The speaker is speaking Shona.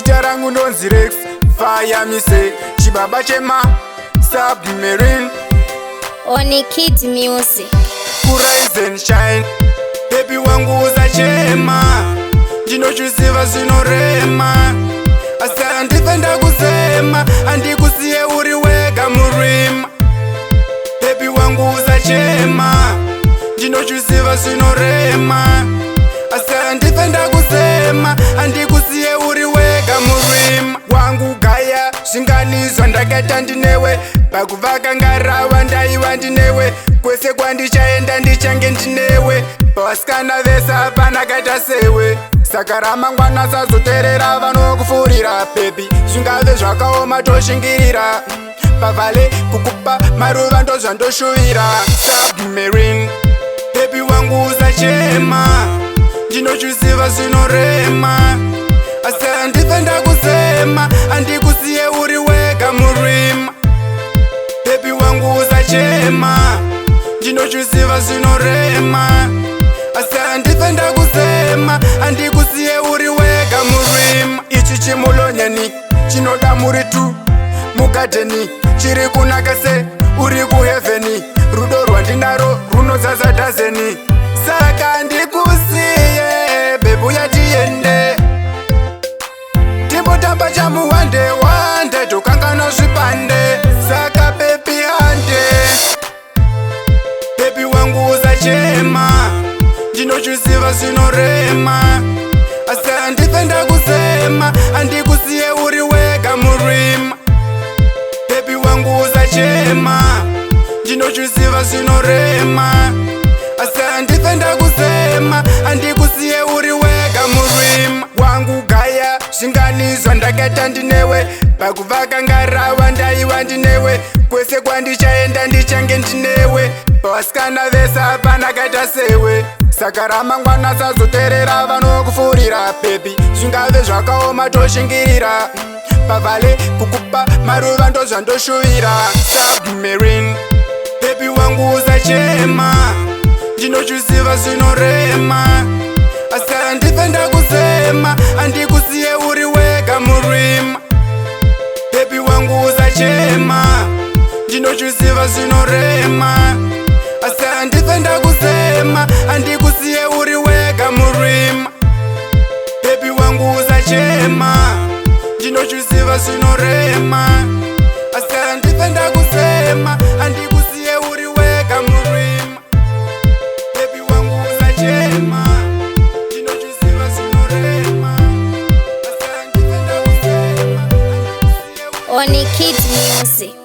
Zita rangu ndonzi Rex Fire mise chibaba chema Submarine Oni Kid Music Rise and shine Baby wangu uzachema Ndinochuziva zinorema Asa ndipenda kusema Andikusiye uri wega murima Baby wangu uzachema Ndinochuziva zinorema Asa ndipenda kusema Andikusiye uri wega murima Wangu gaya zvinganizwa ndakata ndinewe pakuvaka ngarawa ndaiva ndinewe kwese kwandichaenda ndichange ndinewe pavasikana vese apanakaita sewe saka ramangwana sazoteerera vanokufurira bebi zvingave zvakaoma toshingirira pavhale kukupa maruva ndozvandoshuvira Submarine bebi wangu usachema ndinochuziva zvinorema asa ndipenda kusema andikusiye uri wega murima bebi wangu usachema ndinochuziva zvinorema asa ndipenda kusema andikusiye uri wega murima ichi chimulonyeni chinoda muri tu mugadheni chiri kunaka se uri kuhevheni rudo rwandinaro runozaza dhazeni saka ndikusiye bebuya tiende timbotamba chamuwande wande tokangana zvipande saka bebi hande bebi wangu usachema ndinochuziva zvinorema asa ndipenda kusema andikusiye uri wega murima bebi wangu usachema ndinochuziva zvinorema asa ndipenda kusema andikusiye uri wega murima wangu gaya zvinganizwa ndakata ndinewe pakuvaka ngarawa ndaiva ndinewe kwese kwandichaenda ndichange ndinewe pavasikana vese apanakaita sewe saka ramangwana sazoteerera vanokufurira bebi zvingave zvakaoma toshingirira pavhale kukupa maruva ndozvandoshuvira Submarine bebi wangu usachema ndinochuziva zvinorema asa ndipenda kusema andikusiye uri wega murima bebi wangu usachema ndinochuziva zvinorema asa ndipenda kusema andikusiye uri wega murima bebi wangu usachema ndinochuziva zvinorema asa ndipenda kusema andikusiye uri wega murima bebi wangu usachema ndinochuziva zvinorema asa ndipenda kusema Oni Kid Music